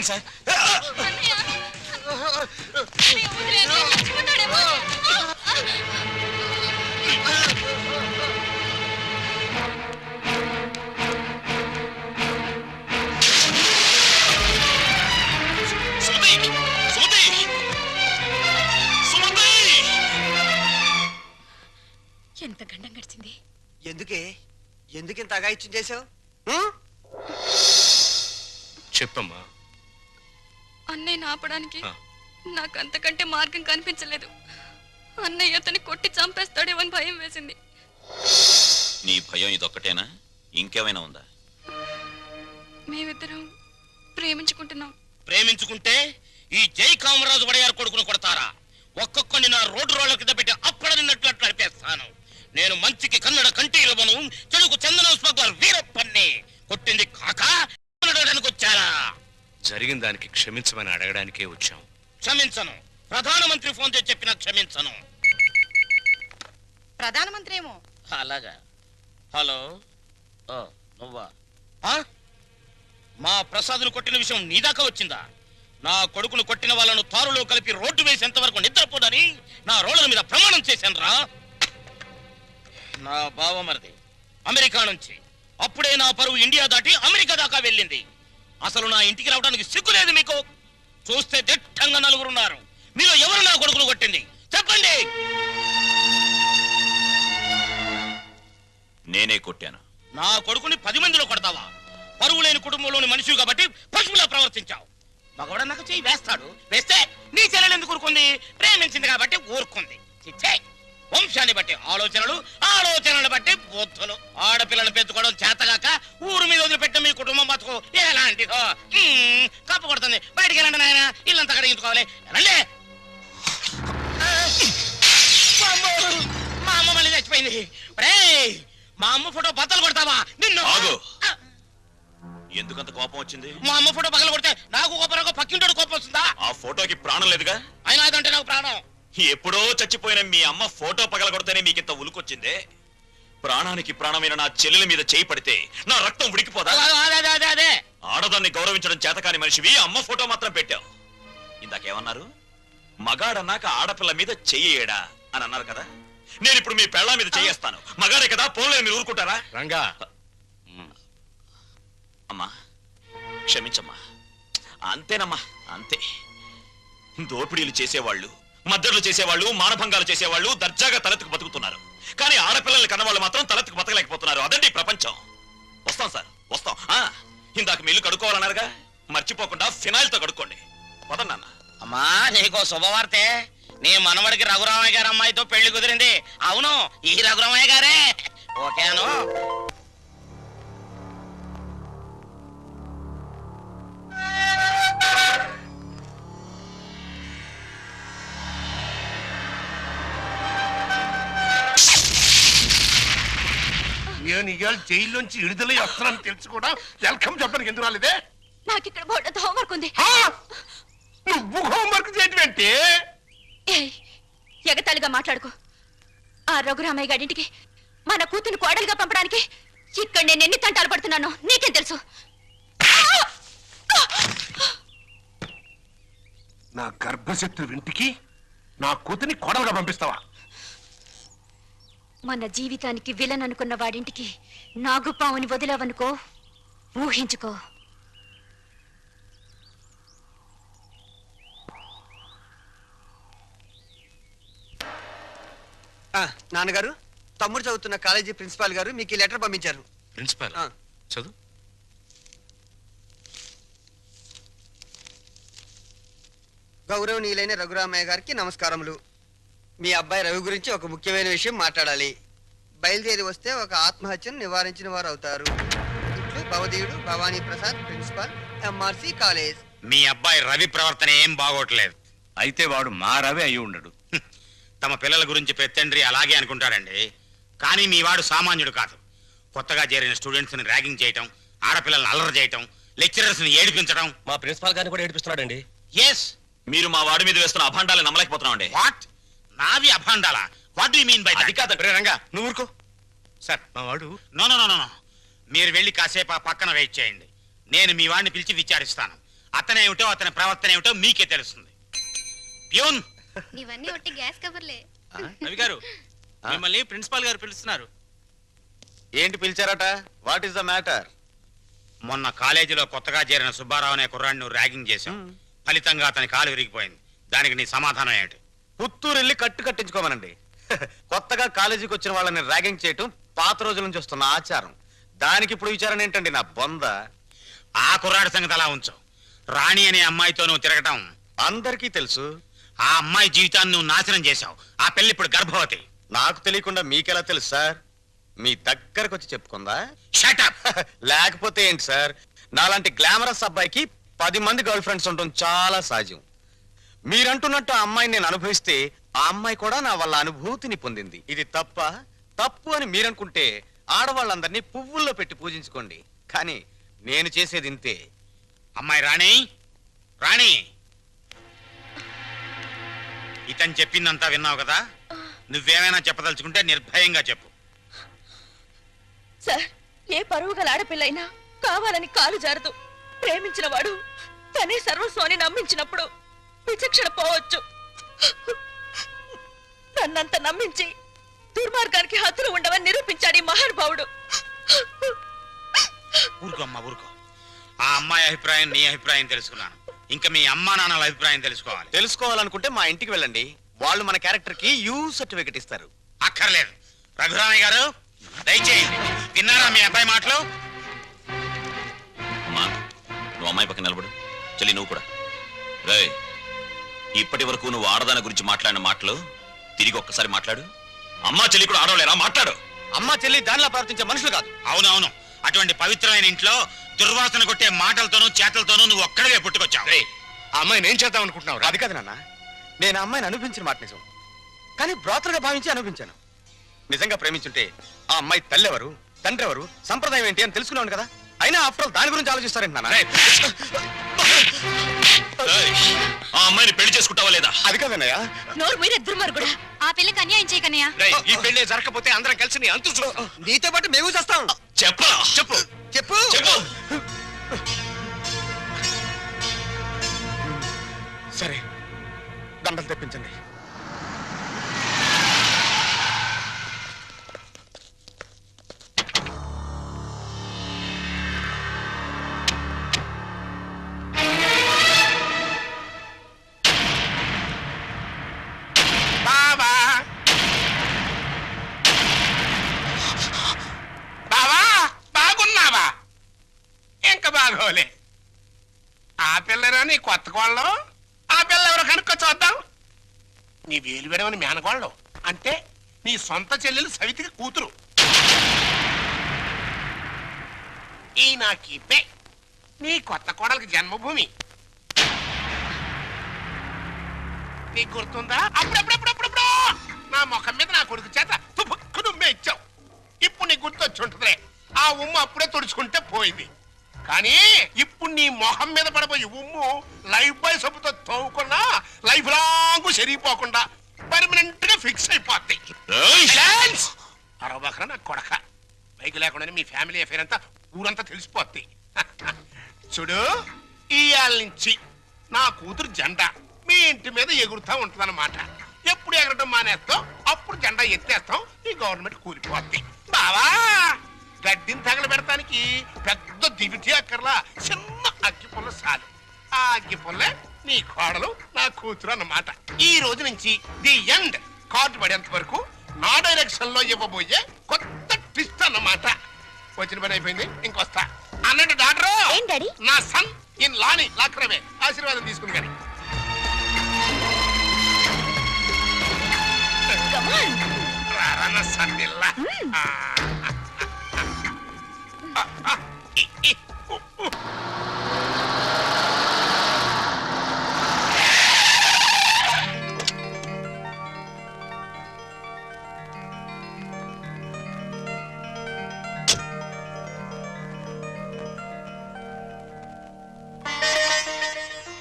Sir. ఎంత గండం గడిచింది. ఎందుకింత అగాయిత్యం చేసావు? చెప్పమ్మా. అన్నయ్యని ఆపడానికి నాకు అంతకంటే మార్గం కనిపించలేదు. అన్నయ్య అతన్ని కొట్టి చంపేస్తాడేమని భయం వేసింది. నీ భయం ఇదొక్కటేనా? ఇంకేమైనా ఉందా? మేమిద్దరం ప్రేమించుకుంటున్నాం. ప్రేమించుకుంటే ఈ జై కామరాజు వడయారు కొడుకును కొడతారా? ఒక్కొక్కని నా రోడ్డు రోడ్ల కింద పెట్టి అక్కడ నిన్నట్లు నడిపేస్తాను. నేను మంచికి కన్నడ కంటి ఇవ్వను, చెడుకు చందన స్మగ్లర్ వీరప్పన్ని. కొట్టింది కాక వచ్చారా? జరిగిన దానికి క్షమించమని అడగడానికే వచ్చాం. క్షమించను. ప్రధానమంత్రి ఫోన్ చేసి చెప్పినా క్షమించను. ప్రధానమంత్రి ఏమో. అలాగా. హలో, నువ్వా? మా ప్రసాదును కొట్టిన విషయం నీ దాకా వచ్చిందా? నా కొడుకును కొట్టిన వాళ్ళను తారులో కలిపి రోడ్డు వేసేంత వరకు నిద్రపోదని నా రోడ్ల మీద ప్రమాణం చేశాను రా. నా బావమరిది అమెరికా నుంచి. అప్పుడే నా పరువు ఇండియా దాటి అమెరికా దాకా వెళ్ళింది. అసలు నా ఇంటికి రావడానికి సిగ్గు లేదు మీకు? చూస్తే దిట్టంగా నలుగురున్నారు. మీరు ఎవరు నా కొడుకును కొట్టింది చెప్పండి. నేనే కొట్టాను. నా కొడుకుని 10 మందిలో కొడతావా? పరువు లేని కుటుంబంలోని మనిషి కాబట్టి పశువులా ప్రవర్తించావు. మగవాడ నాకు చెయ్యి వేస్తాడు. వేస్తే నీ చెల్లెలు ఎందుకు ఊరుకుంది? ప్రేమించింది కాబట్టి ఊరుకుంది. వంశాన్ని బట్టి ఆలోచనలు బట్టి బుద్ధులు. ఆడపిల్లను పెంచుకోవడం చేతగాక ఊరు మీద వదిలిపెట్టిన మీ కుటుంబం బతుకు ఎలాంటిదో. కప్పు కొడుతుంది. బయటికి వెళ్ళండి నాయన, ఇల్లంతా కడిగించుకోవాలి. వెళ్ళండి. మా అమ్మ మళ్ళీ చచ్చిపోయింది. మా అమ్మ ఫోటో బద్దలు కొడతావా నిన్ను? ఎందుకంత కోపం వచ్చింది? మా అమ్మ ఫోటో పగల కొడితే నాకు కోపం, పక్కింటోడు కోపం వస్తుందా? ఆ ఫోటోకి ప్రాణం లేదుగా. అయినా అదంటే నాకు ప్రాణం. ఎప్పుడో చచ్చిపోయిన మీ అమ్మ ఫోటో పగల కొడితేనే మీకింత ఉలుకొచ్చిందే. ప్రాణానికి ప్రాణమైన నా చెల్లెల మీద చేయి పడితే నా రక్తం ఉడికిపోదా? అదే ఆడదాన్ని గౌరవించడం చేతకాని మనిషివి అమ్మ ఫోటో మాత్రం పెట్టావు. ఇందాకేమన్నారు? మగాడన్నాక ఆడపిల్ల మీద చెయ్యేడా అని అన్నారు కదా. నేను ఇప్పుడు మీ పెళ్ళ మీద చెయ్యేస్తాను. మగాడే కదా, పోన్లే, మీరు ఊరుకుంటారా? రంగా, అమ్మా క్షమించమ్మా. అంతేనమ్మా, అంతే. దోపిడీలు చేసేవాళ్ళు, మద్దతులు చేసేవాళ్ళు, మానభంగాలు చేసేవాళ్ళు దర్జాగా తలెత్తుకు బతుకుతున్నారు. కానీ ఆడపిల్లల్ని కన్నవాళ్ళు మాత్రం తలెత్తుకు బతకలేకపోతున్నారు. అదండి ప్రపంచం. వస్తాం సార్, వస్తాం. ఇందాక మీలు కడుక్కోవాలన్నారుగా, మర్చిపోకుండా ఫినాయిల్ తో కడుక్కోండి. వదన్నా. అమ్మా, నీకో శుభవార్తే. నీ మనవడికి రఘురామయ్య గారి అమ్మాయితో పెళ్లి కుదిరింది. అవును, ఈ రఘురామయ్య గారే. ఓకేను. నేను ఇవాళ జైల్లోంచి విడుదలై వస్తున్నాను తెలుసు కూడా వెల్కమ్ చెప్పడానికి ఎందుకు రాలేదే? నాకు ఇక్కడ బోర్డు హోంవర్క్ ఉంది. నువ్వు హోంవర్క్ చేయటమేంటి? ఎగతాళిగా మాట్లాడుకో. ఆ రఘురామయ్య గారింటికి మన కూతురు కోడలుగా పంపడానికి ఇక్కడ నేను ఎన్ని తంటాలు పడుతున్నానో నీకేం తెలుసు? నా గర్భశత్రు ఇంటికి నా కూతుని కోడలుగా పంపిస్తావా? మన జీవితానికి విలన్ అనుకున్న వాడింటికి నాగుపావుని వదిలావనుకో, ఊహించుకో. నాన్నగారు, తమ్ముడు చదువుతున్న కాలేజీ ప్రిన్సిపాల్ గారు మీకు ఈ లెటర్ పంపించారు. ప్రిన్సిపాల్ చదువు. గౌరవనీయులైన రఘురామయ్య గారికి నమస్కారములు. మీ అబ్బాయి రవి గురించి ఒక ముఖ్యమైన విషయం మాట్లాడాలి. బయలుదేరి వస్తే ఒక ఆత్మహత్యను నివారించిన వారు అవుతారు. ఇట్లు భవదీయుడు Bhavani Prasad, principal, MRC college. మీ అబ్బాయి రవి ప్రవర్తన ఏం బాగోట్లేదు. అయితే వాడు మా రవి అయి ఉండడు. తమ పిల్లల గురించి పెద్దండ్రి అలాగే అనుకుంటాడండి. కానీ మీ వాడు సామాన్యుడు కాదు. కొత్తగా చేరిన స్టూడెంట్స్ ని ర్యాగింగ్ చేయటం, ఆడపిల్లల్ని అల్లరి చేయటం, లెక్చరర్స్ ని ఏడిపించడం. మా ప్రిన్సిపాల్ గారిని కూడా ఏడిపిస్తున్నాడండి. ఎస్, మీరు మా వాడి మీద వేస్తున్న అభాండాలను నమ్మలేకపోతున్నామండి. వాట్? నావి అభాండాలా? What do you mean by that? అది కాదండి. రంగా, నువ్వు ఊరుకో. సార్, మా వాడు. నో నో నో నో, మీరు వెళ్ళి కాసేపు ఆ పక్కన వెయిట్ చేయండి. నేను మీ వాడిని పిలిచి విచారిస్తాను. అతనేమిటో అతని ప్రవర్తన ఏమిటో మీకే తెలుస్తుంది. ప్యూన్, ఇవన్నీ ఒట్టి గ్యాస్ కవర్లే. రవి గారు, మిమ్మల్ని ప్రిన్సిపాల్ గారు పిలుస్తున్నారు. ఏంటి పిలిచారట? What is the matter? మొన్న కాలేజీలో కొత్తగా చేరిన సుబ్బారావు అనే కుర్రాడిని నువ్వు ర్యాగింగ్ చేశావు. ఫలితంగా అతని కాలు విరిగిపోయింది. దానికి నీ సమాధానం ఏంటి? పుత్తూరు వెళ్ళి కట్టించుకోమనండి. కొత్తగా కాలేజీకి వచ్చిన వాళ్ళని ర్యాగింగ్ చేయటం పాత రోజుల నుంచి వస్తున్న ఆచారం. దానికి ఇప్పుడు విచారణ ఏంటండి నా బొంద? ఆ కుర్రాడి సంగతి అలా ఉంచు. రాణి అనే అమ్మాయితో నువ్వు తిరగటం అందరికీ తెలుసు. ఆ అమ్మాయి జీవితాన్ని నువ్వు నాశనం చేశావు. ఆ పెళ్లి ఇప్పుడు గర్భవతి. నాకు తెలియకుండా మీకెలా తెలుసు సార్? మీ దగ్గరకు వచ్చి చెప్పుకుందా? Shut up! లేకపోతే ఏంటి సార్? నాలాంటి గ్లామరస్ అబ్బాయికి 10 మంది గర్ల్ ఫ్రెండ్స్ ఉండటం చాలా సహజం. మీరంటున్నట్టు ఆ అమ్మాయిని నేను అనుభవిస్తే ఆ అమ్మాయి కూడా నా వల్ల అనుభూతిని పొందింది. ఇది తప్పు అని మీరనుకుంటే ఆడవాళ్ళందరినీ పువ్వుల్లో పెట్టి పూజించుకోండి. కానీ నేను చేసేది ఇంతే. అమ్మాయి రాణి, రాణి, ఇతను చెప్పిందంతా విన్నావు కదా? నువ్వేమైనా చెప్పదలుచుకుంటే నిర్భయంగా చెప్పు. సార్, ఏ పరువు గల ఆడపిల్లైనా కావాలని కాలు జారదు. ప్రేమించిన వాడు తనే సర్వస్వం అని నమ్మించినప్పుడు విచక్షణ పోవచ్చు. నన్నంత నమ్మించి దుర్మార్గానికి హద్దులు ఉండవని నిరూపించాడు ఈ మహానుభావుడు. ఊరుకో అమ్మా, ఊరుకో. ఆ అమ్మాయి అభిప్రాయం నీ అభిప్రాయం తెలుసుకున్నాను. ఇంకా మీ అమ్మా నాన్నల అభిప్రాయం తెలుసుకోవాలి. తెలుసుకోవాలనుకుంటే మా ఇంటికి వెళ్ళండి. వాళ్ళు మన క్యారెక్టర్ కి యూ సర్టిఫికెట్ ఇస్తారు. అక్కర్లేదు. రఘురామయ్య గారు, దయచేయండి. విన్నారా మీ అబ్బాయి మాటలు? అమ్మా, నువ్వు అమ్మాయి పక్కన నిలబడు. చెల్లి నువ్వు కూడా. రే, ఇప్పటి వరకు నువ్వు ఆడదాని గురించి మాట్లాడిన మాటలు తిరిగి ఒక్కసారి మాట్లాడు. అమ్మా చెల్లి కూడా ఆడవలేరా? మాట్లాడు. అమ్మా చెల్లి దానిలా ప్రవర్తించే మనుషులు కాదు. అవునవును. అటువంటి పవిత్రమైన ఇంట్లో దుర్వాసన కొట్టే మాటలతోనూ చేతలతోనూ నువ్వు ఒక్కడివే పుట్టుకొచ్చావు. ఆ అమ్మాయిని ఏం చేద్దాం అనుకుంటున్నావు? అది కాదు నాన్న, నేను ఆ అమ్మాయిని అనుభవించిన మాట నిజం. కానీ బ్రాతలుగా భావించి అనుభవించాను. నిజంగా ప్రేమించుంటే ఆ అమ్మాయి తల్లి ఎవరు, తండ్రి ఎవరు, సంప్రదాయం ఏంటి అని తెలుసుకున్నాను కదా. అయినా ఆఫ్టర్ ఆల్ దాని గురించి ఆలోచిస్తారేంటి నాన్న? ఆ అమ్మాయిని పెళ్లి చేసుకుంటావా లేదా? అది కాదన్నయ్య. నోరు మీరే దుర్మార్గుడా. ఆ పిల్లకి అన్యాయం చేయకనయ్యా. ఈ పెళ్లి జరగకపోతే అందరం కలిసి నీ అంతు చూస్తాం. నీతో పాటు మేము చేస్తాం. చెప్పరా? చెప్పు చెప్పు చెప్పు. సరే, దండలు తెప్పించండి. బావా బావా, బాగున్నావా? ఇంకా బాగోలే. ఆ పిల్లరా నీ కొత్త కోళ్ళు? ఆ పిల్ల ఎవరు కనుక్కో చూద్దాం. నీ వేలు విడవని మేనకోళ్ళు అంటే నీ సొంత చెల్లెలు సవితికి కూతురు. ఈ నా కీపే నీ కొత్త కోడలకి జన్మభూమి. నీకు గుర్తుందా? అప్పుడప్పుడప్పుడప్పుడు నా ముఖం మీద నా కొడుకు చేత తుపుక్కు నుమ్మే ఇచ్చావు. ఇప్పుడు నీకు గుర్తొచ్చి ఉంటుందిలే. ఆ ఉమ్ము అప్పుడే తుడుచుకుంటే పోయింది. కానీ ఇప్పుడు నీ మొహం మీద పడబోయే ఉమ్ము లైఫ్ బాయ్ సబ్బుతో తోవుకున్నా లైఫ్ లాంగ్ సరిపోకుండా పర్మనెంట్ గా ఫిక్స్ అయిపోద్ది. అరవబకరా నా కొడక. బైక్ లేకుండానే మీ ఫ్యామిలీ అఫేర్ అంతా ఊరంతా తెలిసిపోద్ది. చూడు, ఇయాల నుంచి నా కూతురు జెండా మీ ఇంటి మీద ఎగురుతా ఉంటుందన్నమాట. ఎప్పుడు ఎగరటం మానేస్తాం అప్పుడు జెండా ఎత్తేస్తాం. ఈ గవర్నమెంట్ కూలిపోద్ది. బావా, గడ్డిని తగలబెడటానికి పెద్ద దివిటి అక్కర్లా, చిన్న అగ్గి పుల్ల చాలు. ఆ అగ్గి పుల్లే నీ కోడలు నా కూతురు అన్నమాట. ఈ రోజు నుంచి ది ఎండ్ కార్డు పడేంత వరకు నా డైరెక్షన్ లో ఇవ్వబోయే కొత్త ట్విస్ట్ అన్నమాట. వచ్చిన పని అయిపోయింది, ఇంకొస్తా అన్నట్టు డాక్టర్. నా సన్ ఇన్ లాని లాక్రమే ఆశీర్వాదం తీసుకుని కానీ రారన్న సన్నిల్లా.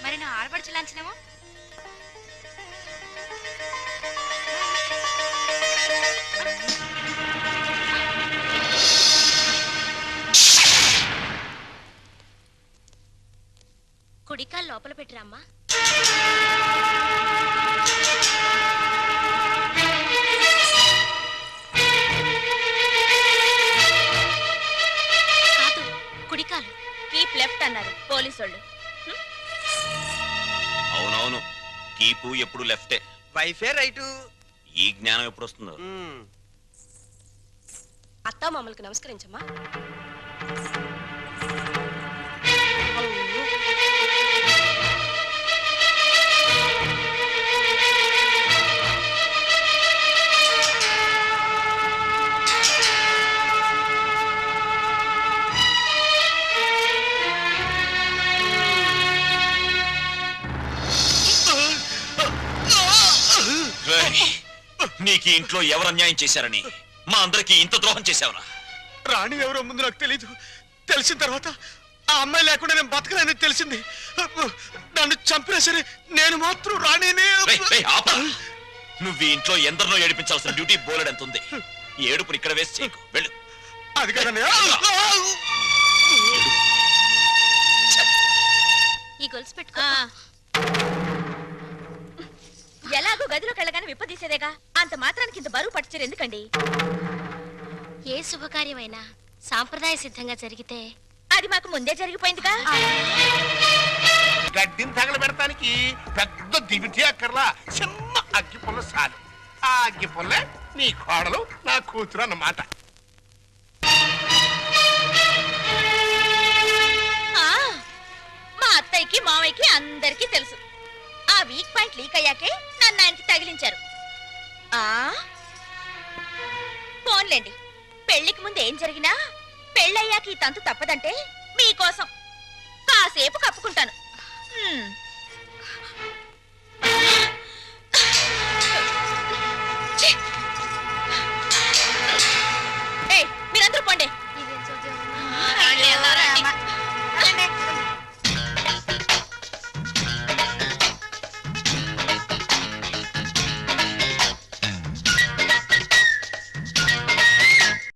మరి నా ఆడపడుచు లాంఛనమో? ఇట్రామ్మా. కాదు, కుడికాలు. కీప్ లెఫ్ట్ అన్నారు పోలీసోళ్ళు. అవునవును, కీపు ఎప్పుడు లెఫ్టే. వైఫే రైటు. ఈ జ్ఞానం ఎప్పుడు వస్తుందో. అత్తా మామూలుకి నమస్కరించమ్మా. నీకు ఈ ఇంట్లో ఎవరు అన్యాయం చేశారని మా అందరికి ఇంత ద్రోహం చేశావురా? రాణి ఎవరో ముందు నాకు తెలీదు. తెలిసిన తర్వాత ఆ అమ్మాయి లేకుండా నేను బతకలేని తెలిసింది. నన్ను చంపినా సరే నేను మాత్రం రాణిని. నువ్వు ఈ ఇంట్లో ఎందరినో ఏడిపించాల్సిన డ్యూటీ బోలెడంత ఉంది. ఈ ఏడుపుని ఇక్కడ వేసి చేయకు, వెళ్ళు. అది కదనే. ఈ గొలుసు పెట్టుకో. ఎలాగో గదిలోకి వెళ్ళగానే విప్పదీసేదేగా, అంత మాత్రానికి ఇంత బరువు పట్టుచారు ఎందుకండి? ఏ శుభకార్యమైనా సాంప్రదాయ సిద్ధంగా జరిగితే అది మాకు ముందే జరిగిపోయిందిగా. గడ్డిని తగలబెడటానికి పెద్ద దివిటి అక్కర్లా, చిన్న అగ్గి పుల్ల చాలు. ఆ అగ్గి పుల్ల నీ కోడలు నా కూతురు అన్నమాట. మా అత్తయ్యకి మావయ్యకి అందరికీ తెలుసు. ఆ వీక్ పాయింట్ లీక్ అయ్యాకే నన్ను ఆయనకి తగిలించారు. ఫోన్లేండి, పెళ్లికి ముందు ఏం జరిగినా పెళ్ళయ్యాక ఈ తంతు తప్పదంటే మీకోసం కాసేపు కప్పుకుంటాను.